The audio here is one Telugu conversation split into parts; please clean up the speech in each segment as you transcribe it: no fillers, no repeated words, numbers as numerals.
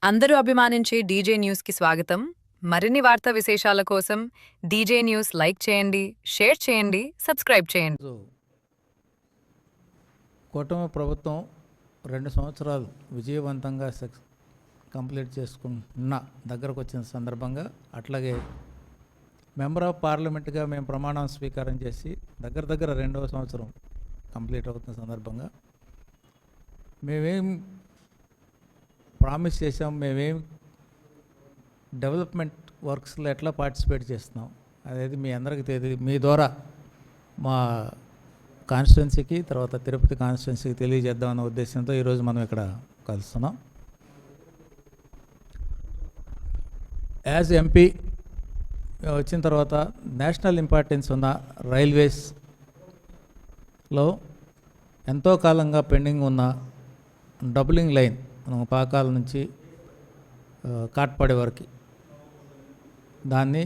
అందరూ అభిమానించే డీజే న్యూస్కి స్వాగతం. మరిన్ని వార్తా విశేషాల కోసం డీజే న్యూస్ లైక్ చేయండి, షేర్ చేయండి, సబ్స్క్రైబ్ చేయండి. కూటమి ప్రభుత్వం 2 సంవత్సరాలు విజయవంతంగా కంప్లీట్ చేసుకున్న దగ్గరకు వచ్చిన సందర్భంగా, అట్లాగే మెంబర్ ఆఫ్ పార్లమెంట్గా మేము ప్రమాణ స్వీకారం చేసి దగ్గర 2వ సంవత్సరం కంప్లీట్ అవుతున్న సందర్భంగా మేమేం ప్రామిస్ చేసాం, మేమేం డెవలప్మెంట్ వర్క్స్లో ఎట్లా పార్టిసిపేట్ చేస్తున్నాం అనేది మీ అందరికీ తెలియదు. మీ ద్వారా మా కాన్స్టిట్యున్సీకి, తర్వాత తిరుపతి కాన్స్టిట్యున్సీకి తెలియజేద్దామన్న ఉద్దేశంతో ఈరోజు మనం ఇక్కడ కలుస్తున్నాం. యాజ్ ఎంపీ వచ్చిన తర్వాత నేషనల్ ఇంపార్టెన్స్ ఉన్న రైల్వేస్లో ఎంతో కాలంగా పెండింగ్ ఉన్న డబులింగ్ లైన్ మనం పాకాల నుంచి కాట్పాడి వరకు, దాన్ని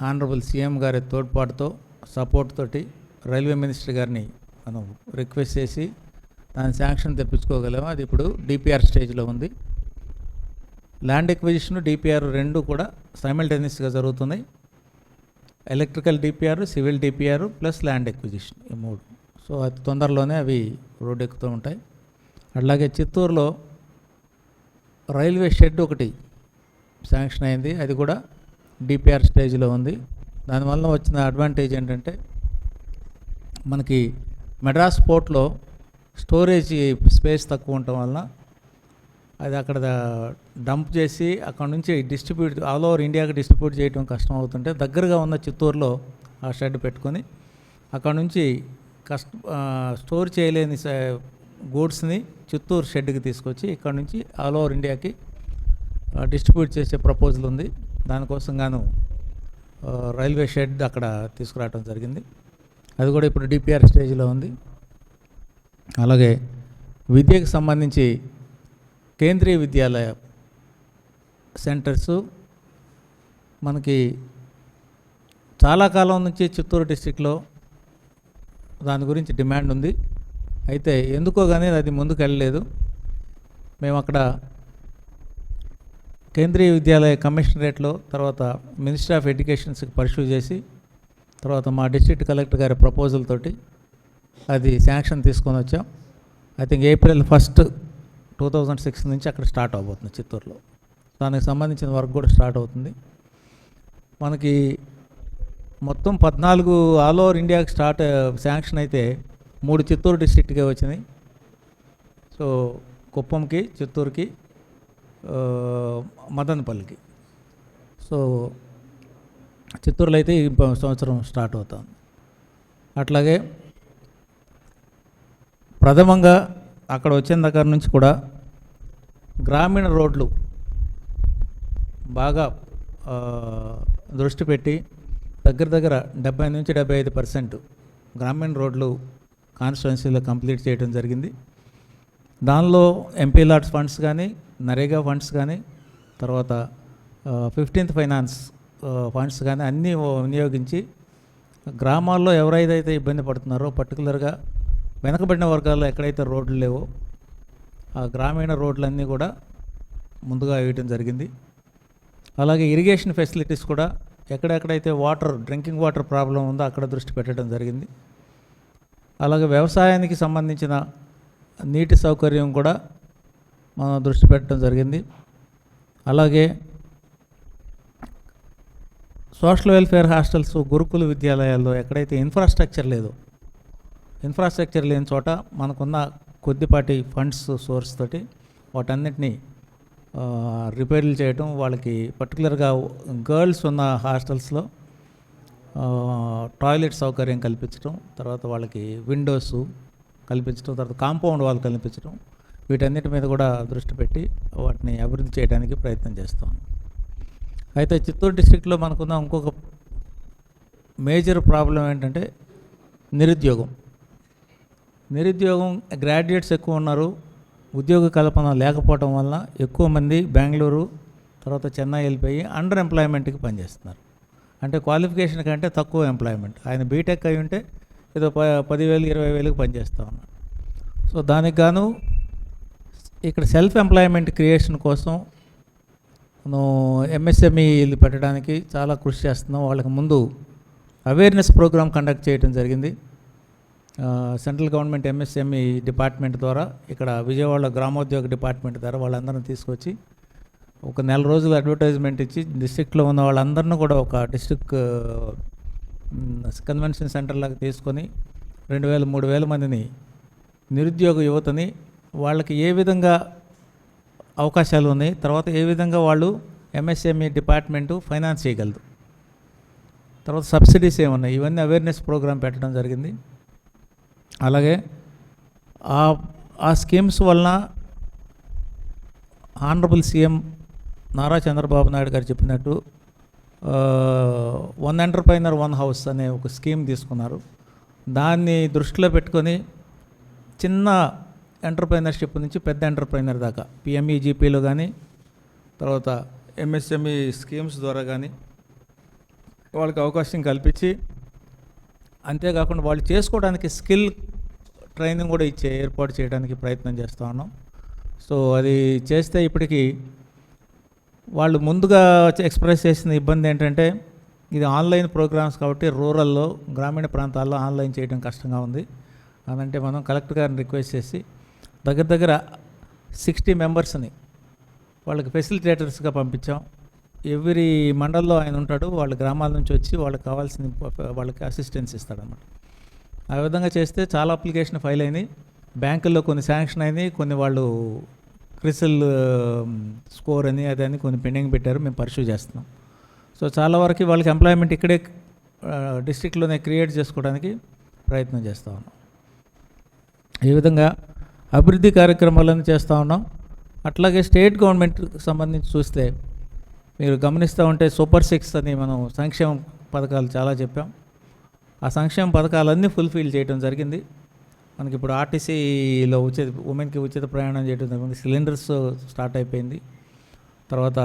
ఆనరబుల్ సీఎం గారి తోడ్పాటుతో, సపోర్ట్ తోటి రైల్వే మినిస్టర్ గారిని మనం రిక్వెస్ట్ చేసి దాని శాంక్షన్ తెప్పించుకోగలేము. అది ఇప్పుడు డిపిఆర్ స్టేజ్లో ఉంది. ల్యాండ్ ఎక్విజిషన్, డిపిఆర్ రెండు కూడా సైమల్టేనియస్గా జరుగుతున్నాయి. Electrical DPR, civil DPR plus land acquisition, ఈ 3. సో అతి తొందరలోనే అవి రోడ్డు ఎక్కుతూ ఉంటాయి. అట్లాగే చిత్తూరులో రైల్వే షెడ్ ఒకటి శాంక్షన్ అయింది, అది కూడా డిపిఆర్ స్టేజ్లో ఉంది. దానివల్ల వచ్చిన అడ్వాంటేజ్ ఏంటంటే, మనకి మెడ్రాస్ పోర్ట్లో స్టోరేజ్ స్పేస్ తక్కువ ఉండటం వలన అది అక్కడ డంప్ చేసి అక్కడ నుంచి డిస్ట్రిబ్యూట్ ఆల్ ఓవర్ ఇండియాకి డిస్ట్రిబ్యూట్ చేయడం కష్టం అవుతుంటే, దగ్గరగా ఉన్న చిత్తూరులో ఆ షెడ్ పెట్టుకొని అక్కడ నుంచి స్టోర్ చేయలేని గూడ్స్ని చిత్తూరు షెడ్కి తీసుకొచ్చి ఇక్కడ నుంచి ఆల్ ఓవర్ ఇండియాకి డిస్ట్రిబ్యూట్ చేసే ప్రపోజల్ ఉంది. దానికోసం గాను రైల్వే షెడ్ అక్కడ తీసుకురావడం జరిగింది. అది కూడా ఇప్పుడు డిపిఆర్ స్టేజ్లో ఉంది. అలాగే విద్యకు సంబంధించి కేంద్రీయ విద్యాలయ సెంటర్సు మనకి చాలా కాలం నుంచి చిత్తూరు డిస్టిక్లో దాని గురించి డిమాండ్ ఉంది. అయితే ఎందుకో కానీ అది ముందుకు వెళ్ళలేదు. మేము అక్కడ కేంద్రీయ విద్యాలయ కమిషనరేట్లో, తర్వాత మినిస్ట్రీ ఆఫ్ ఎడ్యుకేషన్స్కి పర్సూ చేసి, తర్వాత మా డిస్ట్రిక్ట్ కలెక్టర్ గారి ప్రపోజల్ తోటి అది శాంక్షన్ తీసుకొని వచ్చాం. ఐ థింక్ April 1, 2006 నుంచి అక్కడ స్టార్ట్ అవబోతుంది చిత్తూరులో. దానికి సంబంధించిన వర్క్ కూడా స్టార్ట్ అవుతుంది. మనకి మొత్తం 14 ఆల్ ఓవర్ ఇండియాకి శాంక్షన్ అయితే 3 చిత్తూరు డిస్ట్రిక్ట్కే వచ్చినాయి. సో కుప్పంకి, చిత్తూరుకి, మదనపల్లికి. సో చిత్తూరులో అయితే ఈ సంవత్సరం స్టార్ట్ అవుతుంది. అట్లాగే ప్రథమంగా అక్కడ వచ్చిన దగ్గర నుంచి కూడా గ్రామీణ రోడ్లు బాగా దృష్టి పెట్టి దగ్గర 70 నుంచి 75% గ్రామీణ రోడ్లు కాన్స్టిట్యున్సీలో కంప్లీట్ చేయడం జరిగింది. దానిలో ఎంపీ లాట్స్ ఫండ్స్ కానీ, నరేగా ఫండ్స్ కానీ, తర్వాత 15th ఫైనాన్స్ ఫండ్స్ కానీ అన్నీ వినియోగించి గ్రామాల్లో ఎవరైతే ఇబ్బంది పడుతున్నారో, పర్టికులర్గా వెనకబడిన వర్గాల్లో ఎక్కడైతే రోడ్లు లేవో ఆ గ్రామీణ రోడ్లన్నీ కూడా ముందుగా వేయటం జరిగింది. అలాగే ఇరిగేషన్ ఫెసిలిటీస్ కూడా ఎక్కడెక్కడైతే డ్రింకింగ్ వాటర్ ప్రాబ్లం ఉందో అక్కడ దృష్టి పెట్టడం జరిగింది. అలాగే వ్యవసాయానికి సంబంధించిన నీటి సౌకర్యం కూడా మనం దృష్టి పెట్టడం జరిగింది. అలాగే సోషల్ వెల్ఫేర్ హాస్టల్స్, గురుకుల విద్యాలయాల్లో ఎక్కడైతే ఇన్ఫ్రాస్ట్రక్చర్ లేని చోట మనకున్న కొద్దిపాటి ఫండ్స్ సోర్స్ తోటి వాటన్నిటినీ రిపేర్లు చేయటం, వాళ్ళకి పర్టికులర్గా గర్ల్స్ ఉన్న హాస్టల్స్లో టాయిలెట్ సౌకర్యం కల్పించడం, తర్వాత వాళ్ళకి విండోస్ కల్పించడం, తర్వాత కాంపౌండ్ వాల్ కల్పించడం, వీటన్నిటి మీద కూడా దృష్టి పెట్టి వాటిని అభివృద్ధి చేయడానికి ప్రయత్నం చేస్తాం. అయితే చిత్తూరు డిస్ట్రిక్ట్లో మనకున్న ఇంకొక మేజర్ ప్రాబ్లం ఏంటంటే నిరుద్యోగం. గ్రాడ్యుయేట్స్ ఎక్కువ ఉన్నారు. ఉద్యోగ కల్పన లేకపోవడం వల్ల ఎక్కువ మంది బెంగళూరు, తర్వాత చెన్నై వెళ్ళిపోయి అండర్ ఎంప్లాయ్మెంట్కి పనిచేస్తున్నారు. అంటే క్వాలిఫికేషన్ కంటే తక్కువ ఎంప్లాయ్మెంట్. ఆయన బీటెక్ అయి ఉంటే ఏదో 10,000 20,000కి పనిచేస్తూ ఉన్నాడు. సో దానికి గాను ఇక్కడ సెల్ఫ్ ఎంప్లాయ్మెంట్ క్రియేషన్ కోసం మనం ఎంఎస్ఎంఈలు పెట్టడానికి చాలా కృషి చేస్తున్నాం. వాళ్ళకి ముందు అవేర్నెస్ ప్రోగ్రామ్ కండక్ట్ చేయడం జరిగింది. సెంట్రల్ గవర్నమెంట్ ఎంఎస్ఎంఈ డిపార్ట్మెంట్ ద్వారా, ఇక్కడ విజయవాడ గ్రామోద్యోగ డిపార్ట్మెంట్ ద్వారా వాళ్ళందరినీ తీసుకొచ్చి ఒక నెల రోజులు అడ్వర్టైజ్మెంట్ ఇచ్చి డిస్ట్రిక్ట్లో ఉన్న వాళ్ళందరినీ కూడా ఒక డిస్ట్రిక్ట్ కన్వెన్షన్ సెంటర్ లాగా తీసుకొని 2,000-3,000 మందిని, నిరుద్యోగ యువతని, వాళ్ళకి ఏ విధంగా అవకాశాలు ఉన్నాయి, తర్వాత ఏ విధంగా వాళ్ళు ఎంఎస్ఎంఈ డిపార్ట్మెంటు ఫైనాన్స్ చేయగలదు, తర్వాత సబ్సిడీస్ ఏమున్నాయి, ఇవన్నీ అవేర్నెస్ ప్రోగ్రామ్ పెట్టడం జరిగింది. అలాగే ఆ స్కీమ్స్ వలన ఆనరబుల్ సీఎం నారా చంద్రబాబు నాయుడు గారు చెప్పినట్టు 1 ఎంటర్ప్రైనర్ 1 హౌస్ అనే ఒక స్కీమ్ తీసుకున్నారు. దాన్ని దృష్టిలో పెట్టుకొని చిన్న ఎంటర్ప్రైనర్షిప్ నుంచి పెద్ద ఎంటర్ప్రైనర్ దాకా పిఎంఈజీపీలో కానీ, తర్వాత ఎంఎస్ఎంఈ స్కీమ్స్ ద్వారా కానీ వాళ్ళకి అవకాశం కల్పించి, అంతేకాకుండా వాళ్ళు చేసుకోవడానికి స్కిల్ ట్రైనింగ్ కూడా ఏర్పాటు చేయడానికి ప్రయత్నం చేస్తూ ఉన్నాం. సో అది చేస్తే ఇప్పటికీ వాళ్ళు ముందుగా ఎక్స్ప్రెస్ చేసిన ఇబ్బంది ఏంటంటే, ఇది ఆన్లైన్ ప్రోగ్రామ్స్ కాబట్టి రూరల్లో, గ్రామీణ ప్రాంతాల్లో ఆన్లైన్ చేయడం కష్టంగా ఉంది అని అంటే, మనం కలెక్టర్ గారిని రిక్వెస్ట్ చేసి దగ్గర 60 మెంబర్స్ని వాళ్ళకి ఫెసిలిటేటర్స్గా పంపించాం. ఎవ్రీ మండల్లో ఆయన ఉంటాడు, వాళ్ళ గ్రామాల నుంచి వచ్చి వాళ్ళకి కావాల్సిన వాళ్ళకి అసిస్టెన్స్ ఇస్తాడన్నమాట. ఆ విధంగా చేస్తే చాలా అప్లికేషన్ ఫైల్ అయినాయి, బ్యాంకుల్లో కొన్ని శాంక్షన్ అయినాయి, కొన్ని వాళ్ళు క్రిసిల్ స్కోర్ అని అదని కొన్ని పెండింగ్ పెట్టారు, మేము పర్సూ చేస్తున్నాం. సో చాలా వరకు వాళ్ళకి ఎంప్లాయ్మెంట్ ఇక్కడే డిస్ట్రిక్ట్లోనే క్రియేట్ చేసుకోవడానికి ప్రయత్నం చేస్తూ ఉన్నాం. ఈ విధంగా అభివృద్ధి కార్యక్రమాలను చేస్తూ ఉన్నాం. అట్లాగే స్టేట్ గవర్నమెంట్కి సంబంధించి చూస్తే మీరు గమనిస్తూ ఉంటే సూపర్ 6 అని మనం సంక్షేమ పథకాలు చాలా చెప్పాం. ఆ సంక్షేమ పథకాలన్నీ ఫుల్ఫిల్ చేయడం జరిగింది. మనకి ఇప్పుడు ఆర్టీసీలో ఉమెన్కి ఉచిత ప్రయాణం చేయడం జరిగింది, సిలిండర్స్ స్టార్ట్ అయిపోయింది. తర్వాత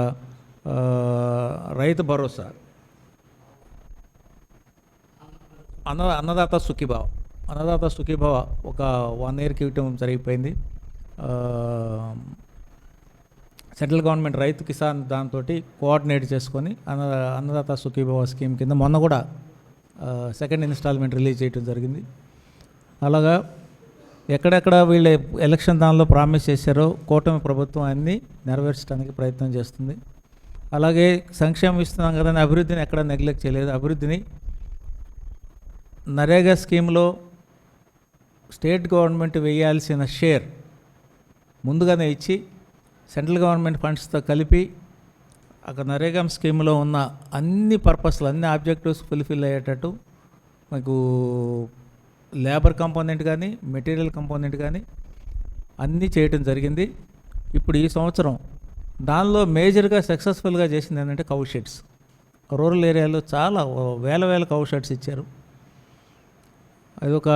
రైతు భరోసా, అన్నదాత సుఖీభావ ఒక 1 ఇయర్కి ఇవ్వటం జరిగిపోయింది. సెంట్రల్ గవర్నమెంట్ రైతు కిసాన్ దాంతో కోఆర్డినేట్ చేసుకొని అన్నదాత సుఖీభావ స్కీమ్ కింద మొన్న కూడా 2nd ఇన్స్టాల్మెంట్ రిలీజ్ చేయడం జరిగింది. అలాగా ఎక్కడెక్కడ వీళ్ళు ఎలక్షన్ దానిలో ప్రామిస్ చేశారో కూటమి ప్రభుత్వం అన్నీ నెరవేర్చడానికి ప్రయత్నం చేస్తుంది. అలాగే సంక్షేమం ఇస్తున్నాం కదా, అభివృద్ధిని ఎక్కడ నెగ్లెక్ట్ చేయలేదు. అభివృద్ధిని నరేగా స్కీమ్లో స్టేట్ గవర్నమెంట్ వేయాల్సిన షేర్ ముందుగానే ఇచ్చి సెంట్రల్ గవర్నమెంట్ ఫండ్స్తో కలిపి అక్కడ నరేగా స్కీమ్లో ఉన్న అన్ని పర్పస్లు, అన్ని ఆబ్జెక్టివ్స్ ఫుల్ఫిల్ అయ్యేటట్టు మీకు లేబర్ కంపోనెంట్ కానీ, మెటీరియల్ కంపోనెంట్ కానీ అన్నీ చేయటం జరిగింది. ఇప్పుడు ఈ సంవత్సరం దానిలో మేజర్గా సక్సెస్ఫుల్గా చేసింది ఏంటంటే కౌ షెడ్స్. రూరల్ ఏరియాలో చాలా వేల కౌ షెడ్స్ ఇచ్చారు. అదొక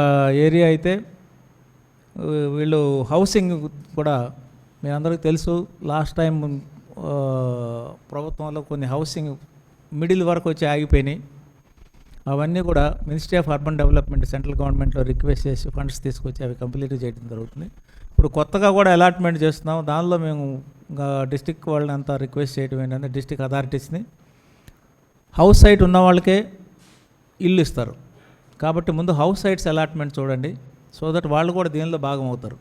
ఏరియా అయితే వీళ్ళు హౌసింగ్ కూడా మీ అందరికీ తెలుసు, లాస్ట్ టైం ప్రభుత్వంలో కొన్ని హౌసింగ్ మిడిల్ వరకు వచ్చి ఆగిపోయినాయి. అవన్నీ కూడా ministry of urban development central గవర్నమెంట్లో రిక్వెస్ట్ చేసి ఫండ్స్ తీసుకొచ్చి అవి కంప్లీట్ చేయడం జరుగుతుంది. ఇప్పుడు కొత్తగా కూడా అలాట్మెంట్ చేస్తున్నాం. దానిలో మేము డిస్టిక్ వాళ్ళని అంతా రిక్వెస్ట్ చేయడం ఏంటంటే, డిస్టిక్ అథారిటీస్ని హౌస్ సైట్ ఉన్న వాళ్ళకే ఇల్లు ఇస్తారు కాబట్టి ముందు హౌస్ సైట్స్ అలాట్మెంట్ చూడండి, సో దట్ వాళ్ళు కూడా దీనిలో భాగం అవుతారు.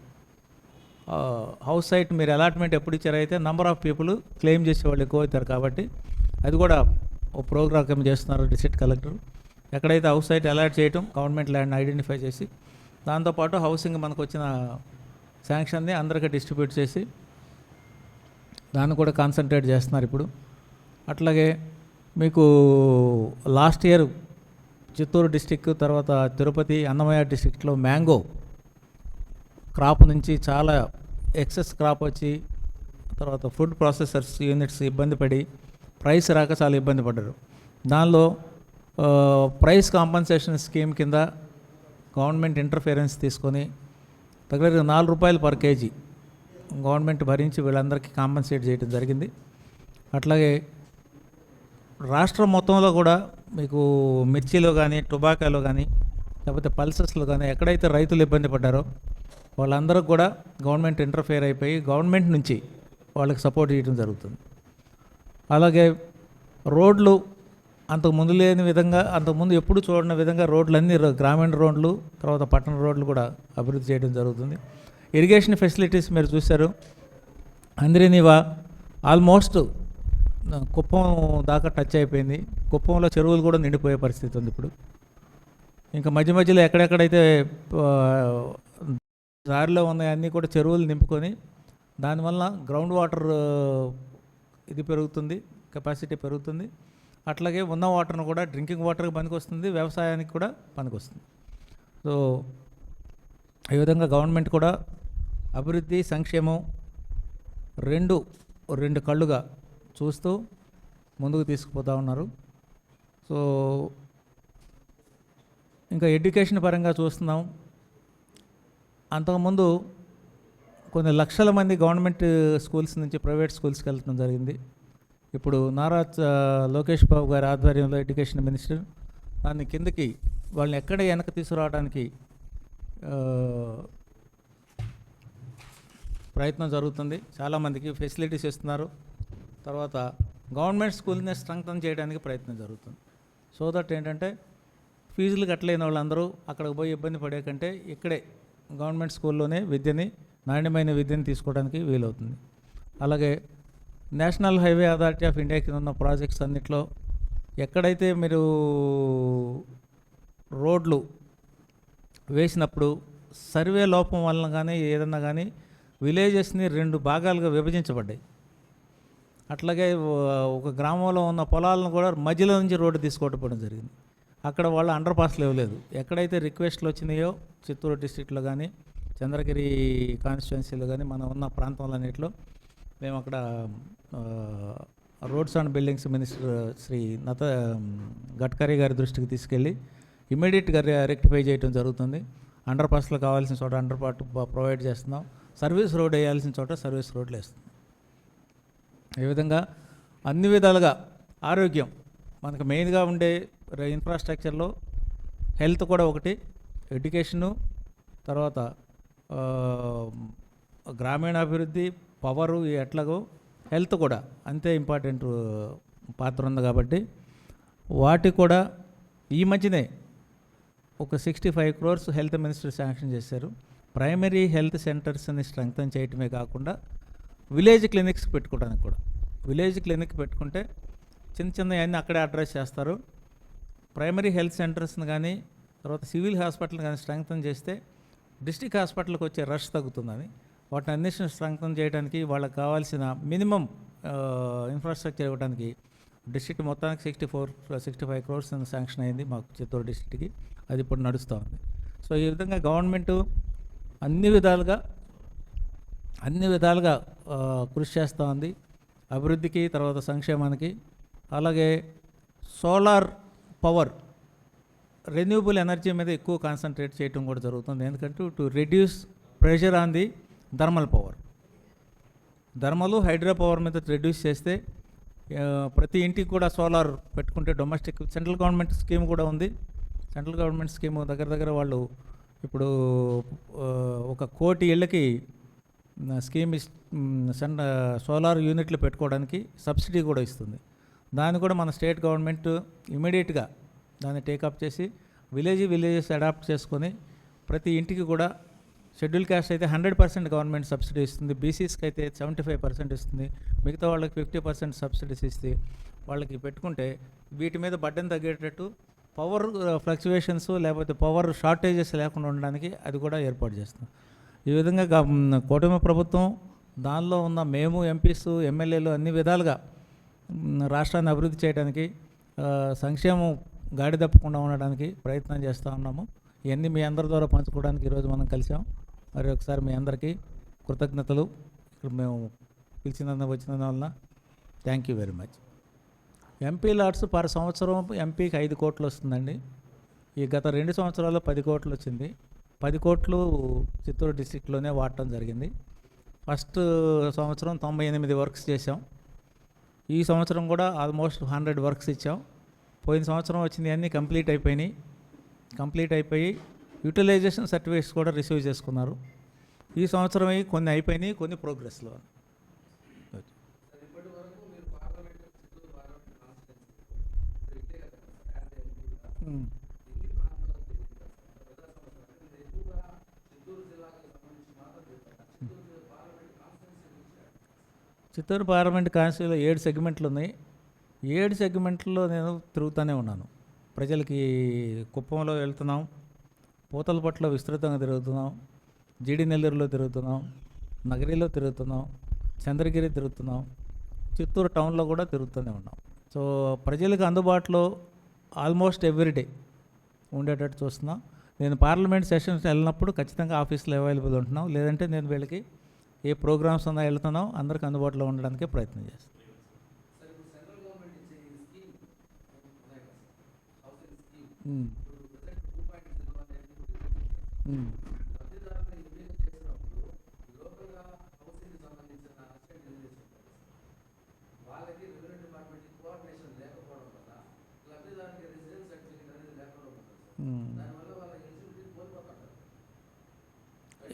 హౌస్ సైట్ మీరు అలాట్మెంట్ ఎప్పుడు ఇచ్చారైతే నెంబర్ ఆఫ్ పీపుల్ క్లెయిమ్ చేసే వాళ్ళు ఎక్కువ అవుతారు కాబట్టి అది కూడా ఒక ప్రోగ్రామ్ చేస్తున్నారు డిస్ట్రిక్ట్ కలెక్టర్. ఎక్కడైతే హౌస్ సైట్ అలాట్ చేయటం, గవర్నమెంట్ ల్యాండ్ ఐడెంటిఫై చేసి దాంతోపాటు హౌసింగ్ మనకు వచ్చిన శాంక్షన్ని అందరికీ డిస్ట్రిబ్యూట్ చేసి దాన్ని కూడా కాన్సన్ట్రేట్ చేస్తున్నారు ఇప్పుడు. అట్లాగే మీకు లాస్ట్ ఇయర్ చిత్తూరు డిస్టిక్, తర్వాత తిరుపతి, అన్నమయ్య డిస్టిక్లో మ్యాంగో క్రాప్ నుంచి చాలా ఎక్సెస్ క్రాప్ వచ్చి తర్వాత ఫుడ్ ప్రాసెసర్స్ యూనిట్స్ ఇబ్బంది పడి ప్రైస్ రాక చాలా ఇబ్బంది పడ్డారు. దానిలో ప్రైస్ కాంపన్సేషన్ స్కీమ్ కింద గవర్నమెంట్ ఇంటర్ఫిరెన్స్ తీసుకొని దగ్గర ₹4 పర్ కేజీ గవర్నమెంట్ భరించి వీళ్ళందరికీ కాంపన్సేట్ చేయడం జరిగింది. అట్లాగే రాష్ట్రం మొత్తంలో కూడా మీకు మిర్చిలో కానీ, టొబాకోలో కానీ, లేకపోతే పల్సెస్లో కానీ ఎక్కడైతే రైతులు ఇబ్బంది పడ్డారో వాళ్ళందరికీ కూడా గవర్నమెంట్ ఇంటర్ఫియర్ అయిపోయి గవర్నమెంట్ నుంచి వాళ్ళకి సపోర్ట్ చేయడం జరుగుతుంది. అలాగే రోడ్లు అంతకుముందు లేని విధంగా, అంతకుముందు ఎప్పుడు చూడని విధంగా రోడ్లన్నీ గ్రామీణ రోడ్లు, తర్వాత పట్టణ రోడ్లు కూడా అభివృద్ధి చేయడం జరుగుతుంది. ఇరిగేషన్ ఫెసిలిటీస్ మీరు చూశారు. అందరినీవా ఆల్మోస్ట్ కుప్పం దాకా టచ్ అయిపోయింది. కుప్పంలో చెరువులు కూడా నిండిపోయే పరిస్థితి ఉంది ఇప్పుడు. ఇంకా మధ్య మధ్యలో ఎక్కడెక్కడైతే దారిలో ఉన్నాయి అన్నీ కూడా చెరువులు నింపుకొని, దానివల్ల గ్రౌండ్ వాటర్ ఇది పెరుగుతుంది, కెపాసిటీ పెరుగుతుంది. అట్లాగే ఉన్న వాటర్ను కూడా డ్రింకింగ్ వాటర్కి పనికొస్తుంది, వ్యవసాయానికి కూడా పనికొస్తుంది. సో ఈ విధంగా గవర్నమెంట్ కూడా అభివృద్ధి సంక్షేమం రెండు కళ్ళుగా చూస్తూ ముందుకు తీసుకుపోతూ ఉన్నారు. సో ఇంకా ఎడ్యుకేషన్ పరంగా చూస్తున్నాం. అంతకుముందు కొన్ని లక్షల మంది గవర్నమెంట్ స్కూల్స్ నుంచి ప్రైవేట్ స్కూల్స్కి వెళ్ళడం జరిగింది. ఇప్పుడు నారా లోకేష్ బాబు గారి ఆధ్వర్యంలో ఎడ్యుకేషన్ మినిస్టర్ దాన్ని కిందకి వాళ్ళని ఎక్కడ వెనక తీసుకురావడానికి ప్రయత్నం జరుగుతుంది. చాలామందికి ఫెసిలిటీస్ ఇస్తున్నారు. తర్వాత గవర్నమెంట్ స్కూల్ని స్ట్రెంగ్తన్ చేయడానికి ప్రయత్నం జరుగుతుంది. సో దట్ ఏంటంటే ఫీజులు కట్టలేని వాళ్ళందరూ అక్కడికి పోయి ఇబ్బంది పడే కంటే ఇక్కడే గవర్నమెంట్ స్కూల్లోనే నాణ్యమైన విద్యని తీసుకోవడానికి వీలవుతుంది. అలాగే national highway authority of India కింద ఉన్న ప్రాజెక్ట్స్ అన్నిట్లో ఎక్కడైతే మీరు రోడ్లు వేసినప్పుడు సర్వే లోపం వలన కానీ ఏదన్నా కానీ విలేజెస్ని 2 భాగాలుగా విభజించబడ్డాయి. అట్లాగే ఒక గ్రామంలో ఉన్న పొలాలను కూడా మధ్యలో నుంచి రోడ్డు తీసుకోవడం జరిగింది. అక్కడ వాళ్ళు అండర్ పాస్లు ఇవ్వలేదు. ఎక్కడైతే రిక్వెస్ట్లు వచ్చినాయో చిత్తూరు డిస్ట్రిక్ట్లో కానీ చంద్రగిరి కాన్స్టిట్యున్సీలో కానీ మనం ఉన్న ప్రాంతంలన్నింటిలో మేము అక్కడ roads and buildings minister Shri Gadkari గారి దృష్టికి తీసుకెళ్ళి ఇమీడియట్గా రెక్టిఫై చేయడం జరుగుతుంది. అండర్ పాస్లు కావాల్సిన చోట అండర్ పాస్ ప్రొవైడ్ చేస్తున్నాం. సర్వీస్ రోడ్ వేయాల్సిన చోట సర్వీస్ రోడ్లు వేస్తున్నాం. ఈ విధంగా అన్ని విధాలుగా ఆరోగ్యం మనకు మెయిన్గా ఉండే ఇన్ఫ్రాస్ట్రక్చర్లో హెల్త్ కూడా ఒకటి, ఎడ్యుకేషను, తర్వాత గ్రామీణాభివృద్ధి, పవరు ఎట్లాగో హెల్త్ కూడా అంతే ఇంపార్టెంట్ పాత్ర ఉంది. కాబట్టి వాటి కూడా ఈ మధ్యనే ఒక 65 crores హెల్త్ మినిస్టర్ శాంక్షన్ చేశారు. ప్రైమరీ హెల్త్ సెంటర్స్ని స్ట్రెంగ్తన్ చేయటమే కాకుండా విలేజ్ క్లినిక్స్ పెట్టుకోవడానికి కూడా. విలేజ్ క్లినిక్ పెట్టుకుంటే చిన్న అన్నీ అక్కడే అడ్రస్ చేస్తారు. ప్రైమరీ హెల్త్ సెంటర్స్ని కానీ తర్వాత సివిల్ హాస్పిటల్ కానీ స్ట్రెంగ్తన్ చేస్తే డిస్ట్రిక్ట్ హాస్పిటల్కి వచ్చే రష్ తగ్గుతుందని వాటిని అన్నిటిని స్ట్రెంగ్తన్ చేయడానికి వాళ్ళకి కావాల్సిన మినిమం ఇన్ఫ్రాస్ట్రక్చర్ ఇవ్వడానికి డిస్ట్రిక్ట్ మొత్తానికి 65 crores శాంక్షన్ అయింది మాకు చిత్తూరు డిస్ట్రిక్ట్కి. అది ఇప్పుడు నడుస్తూ ఉంది. సో ఈ విధంగా గవర్నమెంటు అన్ని విధాలుగా కృషి చేస్తూ ఉంది అభివృద్ధికి, తర్వాత సంక్షేమానికి. అలాగే సోలార్ పవర్, రెన్యూబుల్ ఎనర్జీ మీద ఎక్కువ కాన్సన్ట్రేట్ చేయడం కూడా జరుగుతుంది. ఎందుకంటే to reduce pressure on the thermal power. Thermal hydro power మీద రెడ్యూస్ చేస్తే ప్రతి ఇంటికి కూడా సోలార్ పెట్టుకుంటే డొమెస్టిక్ సెంట్రల్ గవర్నమెంట్ స్కీమ్ కూడా ఉంది. సెంట్రల్ గవర్నమెంట్ స్కీమ్ దగ్గర వాళ్ళు ఇప్పుడు 1 కోటి ఇళ్ళకి స్కీమ్ సోలార్ యూనిట్లు పెట్టుకోవడానికి సబ్సిడీ కూడా ఇస్తుంది. దాన్ని కూడా మన స్టేట్ గవర్నమెంట్ ఇమీడియట్గా దాన్ని టేకప్ చేసి విలేజెస్ అడాప్ట్ చేసుకొని ప్రతి ఇంటికి కూడా షెడ్యూల్ క్యాస్ట్ అయితే 100% గవర్నమెంట్ సబ్సిడీ ఇస్తుంది, బీసీస్కి అయితే 75% ఇస్తుంది, మిగతా వాళ్ళకి 50% సబ్సిడీస్ ఇస్తే వాళ్ళకి పెట్టుకుంటే వీటి మీద బడ్డెన్ తగ్గేటట్టు పవర్ ఫ్లక్చువేషన్స్ లేకపోతే పవర్ షార్టేజెస్ లేకుండా ఉండడానికి అది కూడా ఏర్పాటు చేస్తాం. ఈ విధంగా కూటమి ప్రభుత్వం దానిలో ఉన్న మేము ఎంపీస్ ఎమ్మెల్యేలు అన్ని విధాలుగా రాష్ట్రాన్ని అభివృద్ధి చేయడానికి సంక్షేమం గాడి తప్పకుండా ఉండడానికి ప్రయత్నం చేస్తూ ఉన్నాము. ఇవన్నీ మీ అందరి ద్వారా పంచుకోవడానికి ఈరోజు మనం కలిసాం. మరి ఒకసారి మీ అందరికీ కృతజ్ఞతలు. ఇక్కడ మేము వచ్చినందువల్ల thank you very much. MPLADS per సంవత్సరం ఎంపీకి 5 కోట్లు వస్తుందండి. ఈ గత 2 సంవత్సరాల్లో 10 కోట్లు వచ్చింది. 10 కోట్లు చిత్తూరు డిస్టిక్లోనే వాడటం జరిగింది. ఫస్ట్ సంవత్సరం 98 వర్క్స్ చేసాం. ఈ సంవత్సరం కూడా ఆల్మోస్ట్ 100 వర్క్స్ ఇచ్చాం. పోయిన సంవత్సరం వచ్చింది అన్నీ కంప్లీట్ అయిపోయి యూటిలైజేషన్ సర్టిఫికేట్స్ కూడా రిసీవ్ చేసుకున్నారు. ఈ సంవత్సరం కొన్ని అయిపోయినాయి, కొన్ని ప్రోగ్రెస్లో. చిత్తూరు పార్లమెంట్ కాన్స్టిట్యూన్సీలో 7 సెగ్మెంట్లు ఉన్నాయి. 7 సెగ్మెంట్లో నేను తిరుగుతూనే ఉన్నాను. ప్రజలకి కుప్పంలో వెళ్తున్నాం, పూతలపట్టులో విస్తృతంగా తిరుగుతున్నాం, జీడి నెల్లూరులో తిరుగుతున్నాం, నగరిలో తిరుగుతున్నాం, చంద్రగిరి తిరుగుతున్నాం, చిత్తూరు టౌన్లో కూడా తిరుగుతూనే ఉన్నాం. సో ప్రజలకు అందుబాటులో ఆల్మోస్ట్ ఎవ్రీడే ఉండేటట్టు చూస్తున్నాం. నేను పార్లమెంట్ సెషన్స్ వెళ్ళినప్పుడు ఖచ్చితంగా ఆఫీస్లో అవైలబుల్ ఉంటున్నాం. లేదంటే నేను వీళ్ళకి ఏ ప్రోగ్రామ్స్ ఉన్నా వెళ్తున్నాం, అందరికి అందుబాటులో ఉండడానికే ప్రయత్నం చేస్తాం.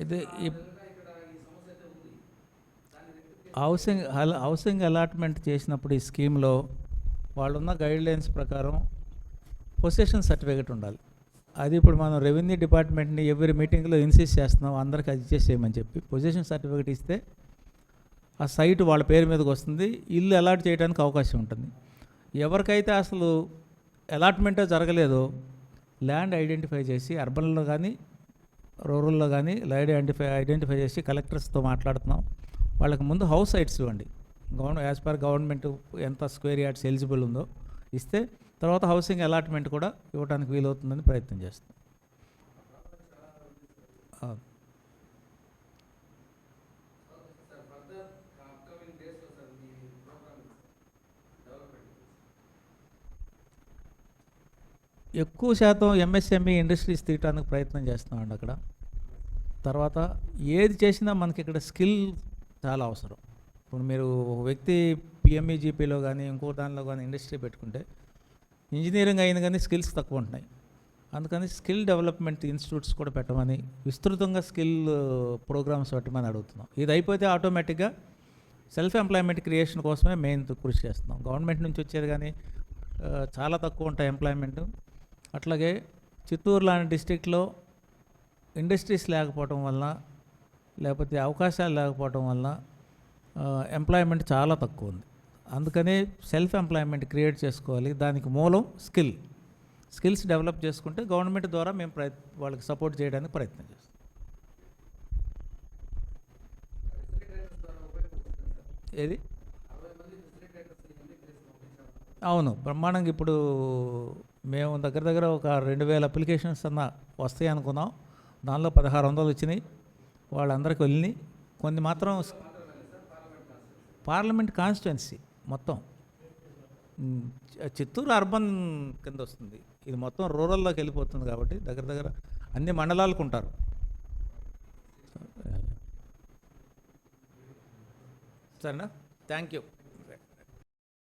ఇది హౌసింగ్ అలాట్మెంట్ చేసినప్పుడు ఈ స్కీమ్లో వాళ్ళున్న గైడ్లైన్స్ ప్రకారం పొసెషన్ సర్టిఫికేట్ ఉండాలి. అది ఇప్పుడు మనం రెవెన్యూ డిపార్ట్మెంట్ని ఎవ్రీ మీటింగ్లో ఇన్సిస్ట్ చేస్తున్నాం, అందరికి అది ఇచ్చేసేయమని చెప్పి. పొజిషన్ సర్టిఫికేట్ ఇస్తే ఆ సైట్ వాళ్ళ పేరు మీదకి వస్తుంది, ఇల్లు అలాట్ చేయడానికి అవకాశం ఉంటుంది. ఎవరికైతే అసలు అలాట్మెంటే జరగలేదో ల్యాండ్ ఐడెంటిఫై చేసి అర్బన్లో కానీ రూరల్లో కానీ ల్యాండ్ ఐడెంటిఫై చేసి కలెక్టర్స్తో మాట్లాడుతున్నాం. వాళ్ళకి ముందు హౌస్ సైట్స్ ఇవ్వండి, యాజ్ పర్ గవర్నమెంట్ ఎంత స్క్వేర్ యార్డ్స్ ఎలిజిబుల్ ఉందో ఇస్తే తర్వాత హౌసింగ్ అలాట్మెంట్ కూడా ఇవ్వడానికి వీలవుతుందని ప్రయత్నం చేస్తాం. ఎక్కువ శాతం ఎంఎస్ఎంఈ ఇండస్ట్రీస్ తీయడానికి ప్రయత్నం చేస్తున్నామండి అక్కడ. తర్వాత ఏది చేసినా మనకి ఇక్కడ స్కిల్ చాలా అవసరం. ఇప్పుడు మీరు ఒక వ్యక్తి పిఎంఈజీపీలో కానీ ఇంకో దానిలో కానీ ఇండస్ట్రీ పెట్టుకుంటే ఇంజనీరింగ్ అయిన కానీ స్కిల్స్ తక్కువ ఉంటున్నాయి. అందుకని స్కిల్ డెవలప్మెంట్ ఇన్స్టిట్యూట్స్ కూడా పెట్టమని, విస్తృతంగా స్కిల్ ప్రోగ్రామ్స్ పెట్టమని అడుగుతున్నాం. ఇది అయిపోతే ఆటోమేటిక్గా సెల్ఫ్ ఎంప్లాయ్మెంట్ క్రియేషన్ కోసమే మెయిన్ కృషి చేస్తున్నాం. గవర్నమెంట్ నుంచి వచ్చేది కానీ చాలా తక్కువ ఉంటాయి ఎంప్లాయ్మెంట్. అట్లాగే చిత్తూరు లాంటి డిస్ట్రిక్ట్లో ఇండస్ట్రీస్ లేకపోవడం వల్ల, లేకపోతే అవకాశాలు లేకపోవడం వల్ల ఎంప్లాయ్మెంట్ చాలా తక్కువ ఉంది. అందుకనే సెల్ఫ్ ఎంప్లాయ్మెంట్ క్రియేట్ చేసుకోవాలి. దానికి మూలం స్కిల్స్ డెవలప్ చేసుకుంటే గవర్నమెంట్ ద్వారా మేము వాళ్ళకి సపోర్ట్ చేయడానికి ప్రయత్నం చేస్తాం. ఏది అవును, బ్రహ్మాండంగా. ఇప్పుడు మేము దగ్గర ఒక 2000 అప్లికేషన్స్ అన్న వస్తాయి అనుకున్నాం. దానిలో 1600 వచ్చినాయి, వాళ్ళందరికీ వెళ్ళినాయి. కొన్ని మాత్రం పార్లమెంట్ కాన్స్టిట్యున్సీ మొత్తం చిత్తూరు అర్బన్ కింద వస్తుంది. ఇది మొత్తం రూరల్లోకి వెళ్ళిపోతుంది కాబట్టి దగ్గర అన్ని మండలాలకు ఉంటారు. సరేనా? Thank you.